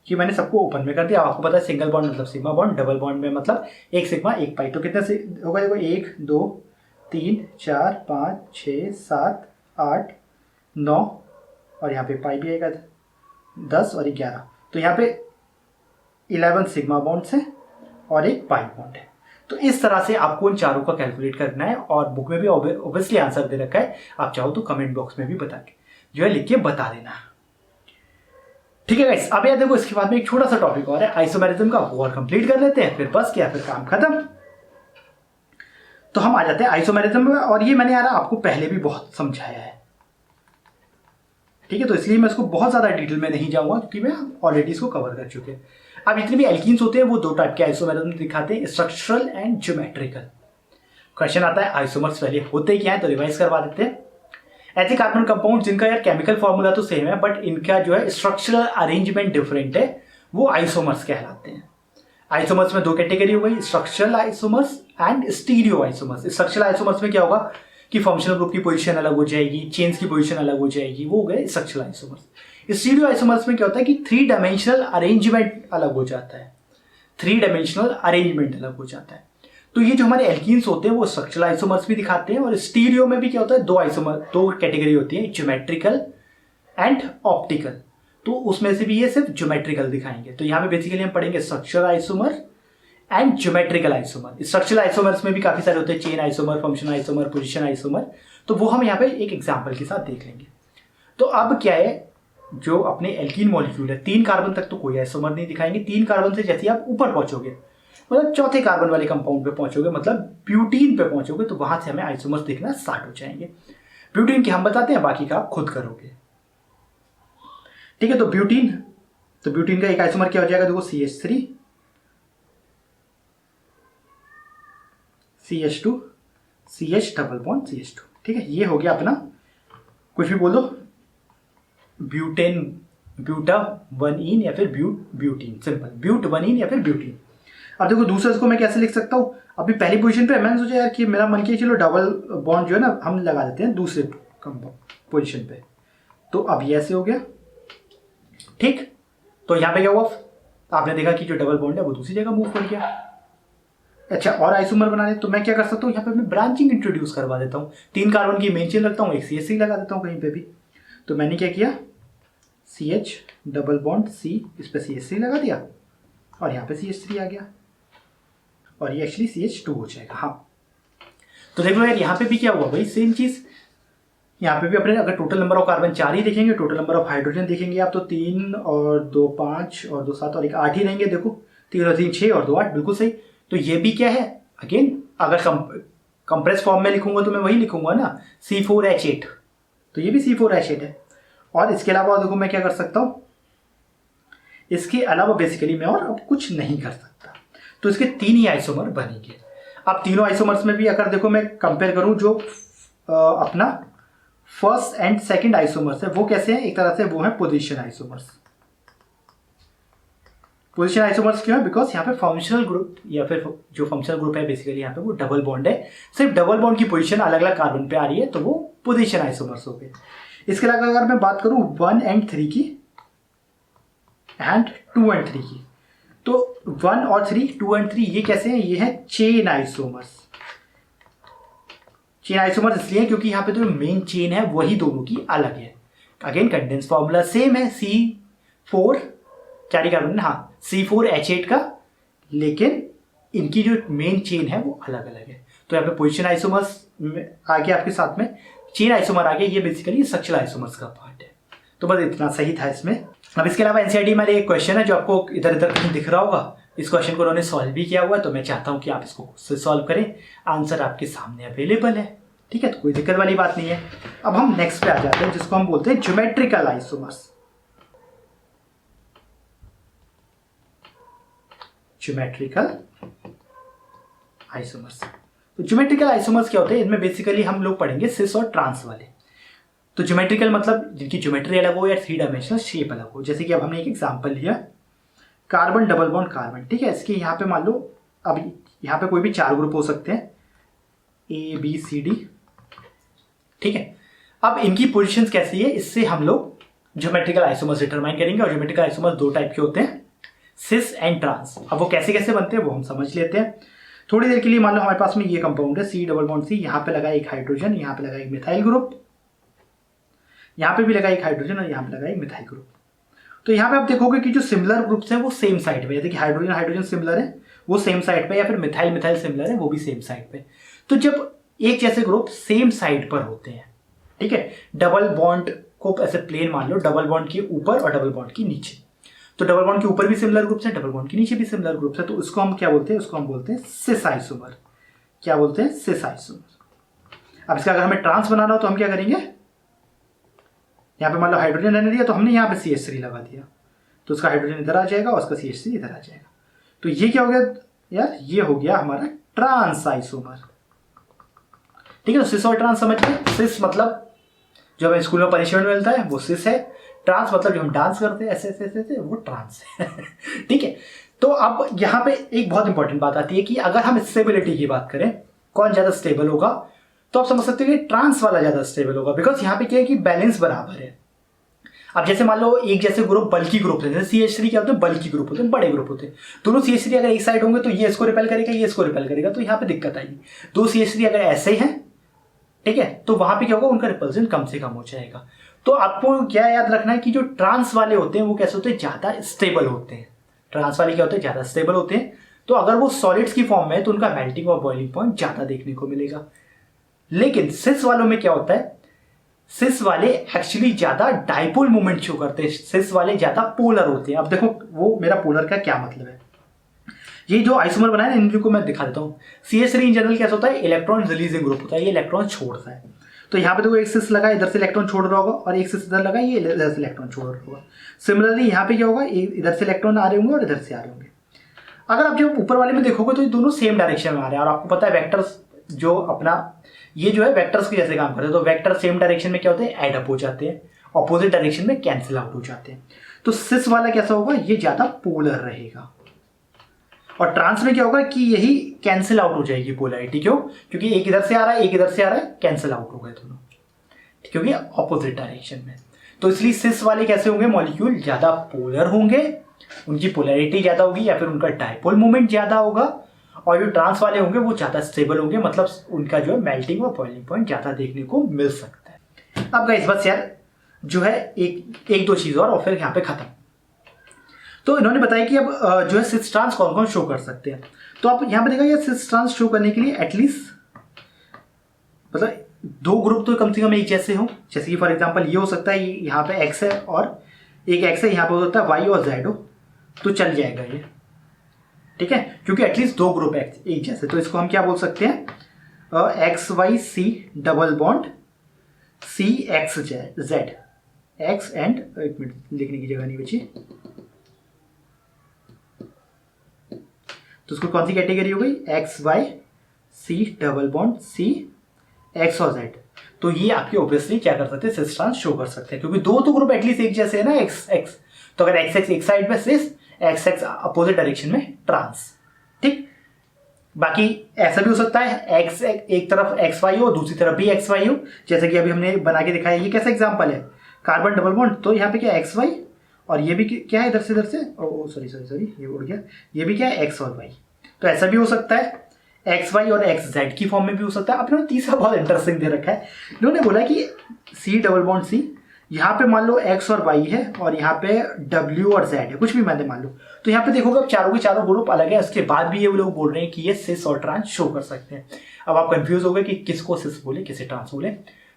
Speaker 1: ये मैंने सबको ओपन में कर दिया। आपको पता है सिंगल बॉन्ड मतलब सिग्मा बॉन्ड, डबल बॉन्ड में मतलब एक सिग्मा एक पाई। तो कितने से होगा, देखो 1 2 3 4 5 6 7 8 9, और यहाँ पे पाई भी आएगा 10 और 11। तो यहाँ पे 11 सिग्मा बॉन्ड्स हैं और एक पाई बॉन्ड है। तो इस तरह से आपको इन चारों का कैलकुलेट करना है, और बुक में भी ऑब्वियसली आंसर दे रखा है। आप चाहो तो कमेंट बॉक्स में भी बता के जो है लिख के बता देना, ठीक है गाइस। अब यार देखो, इसके बाद में एक छोटा सा टॉपिक और है, आइसोमेरिज्म का, वो और कंप्लीट कर लेते हैं, फिर बस क्या, फिर काम खत्म। तो हम आ जाते हैं आइसोमेरिज्म में, और ये मैंने यार आपको पहले भी बहुत समझाया है, ठीक है। तो इसलिए मैं इसको बहुत ज्यादा डिटेल में नहीं जाऊंगा क्योंकि मैं ऑलरेडी इसको कवर कर चुके हैं। अब जितने भी एल्कीन्स होते हैं वो दो टाइप के आइसोमर्स दिखाते हैं, स्ट्रक्चरल एंड ज्योमेट्रिकल। क्वेश्चन आता है आइसोमर्स पहले होते क्या है, तो रिवाइज करवा देते हैं। ऐसे कार्बन कंपाउंड जिनका यार केमिकल फॉर्मूला तो सेम है बट इनका जो है स्ट्रक्चरल अरेंजमेंट डिफरेंट है, वो आइसोमर्स कहलाते हैं। आइसोमर्स में दो कैटेगरी हो गई, structural isomers and stereo isomers. Structural isomers में क्या होगा कि फंक्शनल ग्रुप की पोजीशन अलग हो जाएगी, चेन्स की पोजीशन अलग हो जाएगी, वो हो गए स्ट्रक्चरल आइसोमर्स। स्टीरियो आइसोमर्स में क्या होता है कि 3 डायमेंशनल अरेंजमेंट अलग हो जाता है, 3 डायमेंशनल अरेंजमेंट अलग हो जाता है। तो ये जो हमारे एल्कीन्स होते हैं वो स्ट्रक्चरल आइसोमर्स भी दिखाते हैं, और स्टीरियो में भी क्या होता है दो कैटेगरी होती है, ज्योमेट्रिकल एंड ऑप्टिकल। तो उसमें से भी ये सिर्फ ज्योमेट्रिकल दिखाएंगे। तो यहाँ पे बेसिकली हम पढ़ेंगे structural isomer and geometrical isomer. Structural isomers में भी काफी सारे होते हैं, chain isomer, function isomer, position isomer. तो वो हम यहाँ पे एक एग्जाम्पल के साथ देख लेंगे। तो अब क्या है, जो अपने एल्कीन मॉलिक्यूल है 3 कार्बन तक तो कोई आइसोमर नहीं दिखाएंगे। 3 कार्बन से जैसे आप ऊपर पहुंचोगे, मतलब चौथे कार्बन वाले कंपाउंड पे पहुंचोगे, मतलब ब्यूटीन पे पहुंचोगे, तो वहां से हमें आइसोमर्स दिखना स्टार्ट हो जाएंगे। ब्यूटीन की हम बताते हैं, बाकी का आप खुद करोगे। ठीक है, तो ब्यूटीन का एक आइसोमर क्या हो जाएगा, देखो CH3 CH2 CH double bond CH2। ठीक है, ये हो गया अपना, कुछ भी बोलो, ब्यूटेन, ब्यूटा 1इन या फिर ब्यूटीन, सिंपल ब्यूट 1इन या फिर ब्यूटीन। अब देखो दूसरे को मैं कैसे लिख सकता हूँ, अभी पहली पोजीशन पे मैंने सोचा यार कि मेरा मन किया चलो डबल बॉन्ड जो है ना हम लगा देते हैं दूसरे पोजीशन पे, तो अब ये ऐसे हो गया। ठीक, तो यहाँ पे क्या हुआ, आपने देखा कि जो डबल बॉन्ड है वो दूसरी जगह मूव कर गया। अच्छा, और आइसोमर बनाने, तो मैं क्या कर सकता हूँ, यहाँ पे मैं ब्रांचिंग इंट्रोड्यूस करवा देता हूँ। 3 कार्बन की मेन चेन रखता हूँ, एक CH3 लगा देता हूँ कहीं पे भी। तो मैंने क्या किया, CH डबल बॉन्ड C, इस पर CH3 लगा दिया और यहाँ पे CH3 आ गया, और ये एक्चुअली CH2 हो जाएगा। हाँ, तो देख लो यार यहाँ पे भी क्या हुआ भाई, सेम चीज। यहाँ पे भी अपने अगर टोटल नंबर ऑफ कार्बन 4 ही देखेंगे, टोटल नंबर ऑफ हाइड्रोजन देखेंगे आप, तो 3 और 2 5 और 2 7 और 1 8 ही रहेंगे। देखो 3 और 3 6 और 2 8, बिल्कुल सही। तो ये भी क्या है, अगेन अगर कंप्रेस फॉर्म में लिखूंगा तो मैं वही लिखूंगा ना, C4H8, तो ये भी C4H8 है। और इसके अलावा देखो मैं क्या कर सकता हूँ, इसके अलावा बेसिकली मैं और अब कुछ नहीं कर सकता। तो इसके 3 ही आइसोमर बनेंगे। अब तीनों आइसोमर्स में भी अगर देखो मैं कंपेयर करूं, जो अपना फर्स्ट एंड सेकंड आइसोमर्स है वो कैसे हैं, एक तरह से वो है पोजीशन आइसोमर्स। पोजीशन आइसोमर्स क्यों है, बिकॉज यहाँ पे फंक्शनल ग्रुप या फिर जो फंक्शनल ग्रुप है बेसिकली यहाँ पे वो डबल बॉन्ड है, सिर्फ डबल बॉन्ड की पोजीशन अलग अलग कार्बन पे आ रही है, तो वो पोजीशन आइसोमर्स हो गए। इसके अलावा अगर मैं बात करूं 1 और 3 की एंड 2 और 3 की, तो 1 और 3, 2 और 3 ये कैसे हैं, ये है चेन आइसोमर्स। चेन आइसोमर्स इसलिए क्योंकि यहाँ पे जो मेन चेन है वही दोनों की अलग है। अगेन कंडेंस फॉर्मूला सेम है, C4 चार कार्बन, हाँ C4H8 का, लेकिन इनकी जो मेन चेन है वो अलग अलग है। तो यहाँ पे पोजीशन आइसोमर्स आ गया आपके साथ में, चेन आइसोमर आ गया, ये बेसिकली स्ट्रक्चरल आइसोमर्स का पार्ट है। तो बस इतना सही था इसमें। अब इसके अलावा एनसीईआरटी में एक क्वेश्चन है जो आपको इधर इधर कहीं दिख रहा होगा, इस क्वेश्चन को उन्होंने सॉल्व भी किया हुआ है, तो मैं चाहता हूँ कि आप इसको खुद से सॉल्व करें, आंसर आपके सामने अवेलेबल है। ठीक है, तो कोई दिक्कत वाली बात नहीं है। अब हम नेक्स्ट पे आ जाते हैं, जिसको हम बोलते हैं ज्योमेट्रिकल आइसोमर्स। ज्योमेट्रिकल आइसोमर्स, तो ज्योमेट्रिकल आइसोमर्स क्या होते हैं, इनमें बेसिकली हम लोग पढ़ेंगे सिस और ट्रांस वाले। तो ज्योमेट्रिकल मतलब जिनकी ज्योमेट्री अलग हो या 3 डायमेंशनल शेप अलग हो। जैसे कि अब हमने एक एग्जांपल लिया, कार्बन डबल बॉन्ड कार्बन। ठीक है, इसके यहाँ पे मान लो, अब यहाँ पे कोई भी 4 ग्रुप हो सकते हैं, ABCD। ठीक है, अब इनकी पोजीशंस कैसी है, इससे हम लोग ज्योमेट्रिकल आइसोमर्स डिटरमाइन करेंगे। और ज्योमेट्रिकल आइसोमर्स 2 टाइप के होते हैं, सिस एंड ट्रांस। अब वो कैसे कैसे बनते हैं वो हम समझ लेते हैं थोड़ी देर के लिए। मान लो हमारे पास में ये कंपाउंड है C डबल बॉन्ड C, यहाँ पे लगा एक हाइड्रोजन, यहाँ पे लगा एक मिथाइल ग्रुप, यहाँ पे भी लगा एक हाइड्रोजन और यहाँ पे लगा एक मिथाइल ग्रुप। तो यहाँ पे आप देखोगे कि जो सिमिलर ग्रुप्स हैं वो सेम साइड पे, जैसे कि हाइड्रोजन हाइड्रोजन सिमिलर है वो सेम साइड पे, या फिर मिथाइल मिथाइल सिमिलर है वो भी सेम साइड पे। तो जब एक जैसे ग्रुप सेम साइड पर होते हैं, ठीक है, डबल बॉन्ड को ऐसे प्लेन मान लो, डबल बॉन्ड के ऊपर और डबल बॉन्ड के नीचे, तो डबल बॉन्ड के ऊपर भी सिमिलर ग्रुप्स हैं, डबल बॉन्ड के नीचे भी सिमिलर ग्रुप्स हैं, तो उसको हम क्या बोलते हैं, उसको हम बोलते हैं सिस आइसोमर। क्या बोलते हैं, सिस आइसोमर। अब इसका अगर हमें ट्रांस बनाना हो तो हम क्या करेंगे, यहाँ पे मान लो हाइड्रोजन रहने दिया, तो हमने यहाँ पे CH3 लगा दिया, तो उसका हाइड्रोजन इधर आ जाएगा और उसका CH3 इधर आ जाएगा। तो ये क्या हो गया यार, ये हो गया हमारा ट्रांस आइसोमर। ठीक है, तो सिस और ट्रांस समझ गए। सिस मतलब जो हमें स्कूल में पनिशमेंट मिलता है वो सिस है, ट्रांस मतलब जो हम डांस करते हैं ऐसे ऐसे ऐसे वो ट्रांस है। ठीक है, तो अब यहाँ पे एक बहुत इंपॉर्टेंट बात आती है कि अगर हम स्टेबिलिटी की बात करें, कौन ज्यादा स्टेबल होगा, तो आप समझ सकते हो कि ट्रांस वाला ज्यादा स्टेबल होगा, बिकॉज यहाँ पे क्या है कि बैलेंस बराबर है। अब जैसे मान लो एक जैसे ग्रुप बल्कि ग्रुप है, जैसे CH3 क्या होते हैं, बल्कि ग्रुप होते हैं, बड़े ग्रुप होते हैं। दोनों CH3 अगर एक साइड होंगे तो ये इसको रिपेल करेगा, ये इसको रिपेल करेगा, तो यहाँ पे दिक्कत आएगी। दो CH3 अगर ऐसे ही हैं, ठीक है, तो वहां पे क्या होगा, उनका रिपल्सन कम से कम हो जाएगा। तो आपको क्या याद रखना है कि जो ट्रांस वाले होते हैं वो कैसे होते हैं, ज्यादा स्टेबल होते हैं। ट्रांस वाले क्या होते हैं, ज्यादा स्टेबल होते हैं। तो अगर वो सॉलिड्स की फॉर्म में है तो उनका मेल्टिंग और बॉइलिंग पॉइंट ज्यादा देखने को मिलेगा। लेकिन सिस वालों में क्या होता है, सिस वाले एक्चुअली ज्यादा डाइपोल मूवमेंट शो करते हैं, सिस वाले ज्यादा पोलर होते हैं। अब देखो वो मेरा पोलर का क्या मतलब है, ये जो आइसोमर बनाया ना इनको मैं दिखा देता हूँ। CH3 इन जनरल कैसा होता है, इलेक्ट्रॉन रिलीजिंग ग्रुप होता है, ये इलेक्ट्रॉन छोड़ता है। तो यहाँ पे देखो एक सिस लगा, इधर से इलेक्ट्रॉन छोड़ रहा होगा, और एक सिस इधर लगा, ये इधर से इलेक्ट्रॉन छोड़ रहा होगा। सिमिलरली यहाँ पे क्या होगा, इधर से इलेक्ट्रॉन आ रहे होंगे और इधर से आ रहे होंगे। अगर आप जब ऊपर वाले में देखोगे तो ये दोनों सेम डायरेक्शन में आ रहे हैं, और आपको पता है वेक्टर्स जो अपना ये जो है वेक्टर्स के जैसे काम करते हैं। तो वेक्टर सेम डायरेक्शन में क्या होते हैं, एड अप हो जाते हैं, ऑपोजिट डायरेक्शन में कैंसिल आउट हो जाते हैं। तो सिस वाला कैसा होगा, ये ज्यादा पोलर रहेगा। और ट्रांस में क्या होगा कि यही कैंसिल आउट हो जाएगी पोलैरिटी। क्यों, क्योंकि एक इधर से आ रहा है, एक इधर से आ रहा है, कैंसिल आउट हो गए दोनों, क्योंकि ऑपोजिट डायरेक्शन में। तो इसलिए सिस वाले कैसे होंगे, मॉलिक्यूल ज्यादा पोलर होंगे, उनकी पोलैरिटी ज्यादा होगी या फिर उनका डाइपोल मोमेंट ज्यादा होगा। और जो ट्रांस वाले होंगे वो ज्यादा स्टेबल होंगे, मतलब उनका जो है मेल्टिंग और बॉइलिंग पॉइंट ज्यादा देखने को मिल सकता है। अब गाइस बस यार जो है एक दो चीज और फिर यहाँ पे खत्म। तो इन्होंने बताया कि अब जो है सिस ट्रांस कौन कौन शो कर सकते हैं। तो आप यहाँ पे देखा, ये सिस ट्रांस शो करने के लिए एटलीस्ट मतलब दो ग्रुप तो कम से कम एक जैसे हो। जैसे कि फॉर एग्जांपल ये हो सकता है, यहाँ पे एक्स है और एक एक्स है, यहाँ पे हो सकता है वाई और जेड हो, तो चल जाएगा ये, ठीक है, क्योंकि एटलीस्ट दो ग्रुप एक्स एक जैसे। तो इसको हम क्या बोल सकते हैं, XYC double bond CXZ, x and, एक मिनट लिखने की जगह नहीं बची, तो उसको कौन सी कैटेगरी हो गई, XYC डबल बॉन्ड CX और Z। तो ये आपके ऑब्वियसली क्या कर सकते हैं, सिस ट्रांस शो कर सकते हैं, क्योंकि दो तो ग्रुप एटलीस्ट एक जैसे है ना, XX। तो अगर XX एक साइड में सिस, XX अपोजिट डायरेक्शन में ट्रांस, ठीक। बाकी ऐसा भी हो सकता है X एक तरफ XY हो, दूसरी तरफ भी XY हो, जैसे कि अभी हमने बना के दिखाया। ये कैसा एग्जांपल है, कार्बन डबल बॉन्ड, तो यहाँ पे क्या XY और ये भी क्या है, इधर से सॉरी ये उड़ गया, ये भी क्या है X और Y। तो ऐसा भी हो सकता है, XY और XZ की फॉर्म में भी हो सकता है। अब इन्होंने तीसरा बहुत इंटरेस्टिंग दे रखा है, इन्होंने बोला कि C डबल बॉन्ड C, यहाँ पे मान लो X और Y है और यहाँ पे W और Z है, कुछ भी मैंने मान लो। तो यहाँ पे देखोगे अब चारों के चारों ग्रुप अलग है, उसके बाद भी ये लोग बोल रहे हैं कि ये सिस और ट्रांस शो कर सकते हैं। अब आप कंफ्यूज हो गए कि किसको सिस बोले किसे ट्रांस बोले,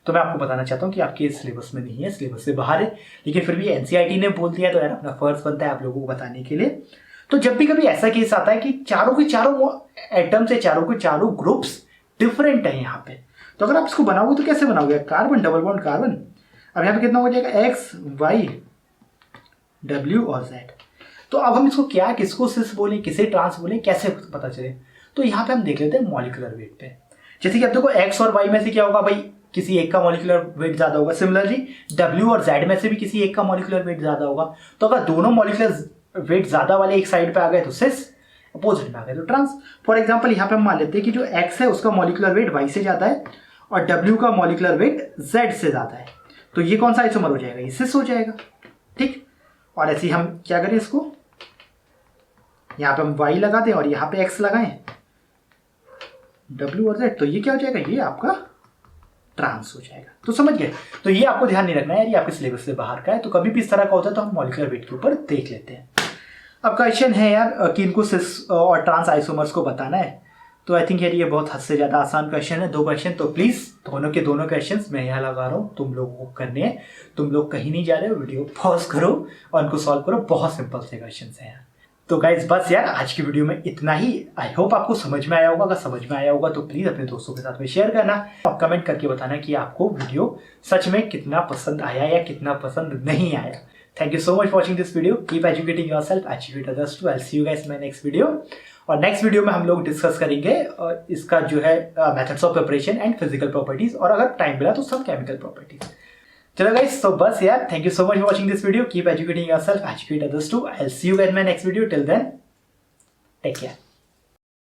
Speaker 1: तो मैं आपको बताना चाहता हूँ कि आपके सिलेबस में नहीं है, सिलेबस से बाहर है, लेकिन फिर भी NCERT ने बोल दिया तो यार अपना फर्ज बनता है आप लोगों को बताने के लिए। तो जब भी कभी ऐसा केस आता है कि चारों के चारों एटम से चारों के चारों ग्रुप्स डिफरेंट है यहाँ पे, तो अगर आप इसको बनाओगे तो कैसे बनाओगे, कार्बन डबल बॉन्ड कार्बन, अब यहाँ पे कितना हो जाएगा X Y W और Z। तो अब हम इसको क्या, किसको सिस बोले किसे ट्रांस बोले, कैसे पता चले, तो यहाँ पे हम देख लेते हैं मॉलिक्यूलर वेट पे। जैसे कि अब देखो X और Y में से क्या होगा भाई, किसी एक का मॉलिक्यूलर वेट ज्यादा होगा। सिमिलरली W और Z में से भी किसी एक का मॉलिक्यूलर वेट ज्यादा होगा। तो अगर दोनों मॉलिक्यूलर वेट ज्यादा वाले एक साइड पे आ गए तो सिस, अपोजिट में आ गए तो ट्रांस। फॉर एग्जांपल यहाँ पे हम मान लेते हैं कि जो X है उसका मॉलिक्यूलर वेट Y से ज्यादा है और W का मॉलिक्यूलर वेट Z से ज्यादा है, तो ये कौन सा आइसोमर हो जाएगा, ये सिस हो जाएगा, ठीक। और ऐसे ही हम क्या करें, इसको यहाँ पे हम Y लगा दें और यहाँ पे X लगाएं, W और Z, तो ये क्या हो जाएगा, ये आपका ट्रांस हो जाएगा। तो समझ गए, तो ये आपको ध्यान नहीं रखना है यार, ये आपके सिलेबस से बाहर का है। तो कभी भी इस तरह का होता है तो हम मॉलिक्यूलर वेट के ऊपर देख लेते हैं। अब क्वेश्चन है यार कि इनको सिस और ट्रांस आइसोमर्स को बताना है, तो आई थिंक यार ये बहुत हद से ज़्यादा आसान क्वेश्चन है, दो क्वेश्चन। तो प्लीज़ दोनों के दोनों क्वेश्चंस मैं यहाँ लगा रहा हूँ, तुम लोगों को करने हैं, तुम लोग कहीं नहीं जा रहे हो, वीडियो पॉज करो और उनको सॉल्व करो, बहुत सिंपल से क्वेश्चन हैं यार। तो गाइज बस यार आज की वीडियो में इतना ही। आई होप आपको समझ में आया होगा, अगर समझ में आया होगा तो प्लीज़ अपने दोस्तों के साथ में शेयर करना और कमेंट करके बताना कि आपको वीडियो सच में कितना पसंद आया या कितना पसंद नहीं आया। Thank you so much watching this video. Keep educating yourself, educate others too. I see you guys my next video. और नेक्स्ट वीडियो में हम लोग डिस्कस करेंगे इसका जो है methods of preparation and physical properties, और अगर टाइम मिला तो सब केमिकल प्रॉपर्टीज. चलो गाइस, तो बस यार, thank you so much for watching this video. Keep educating yourself, educate others too. I will see you guys my next video. Till then, take care.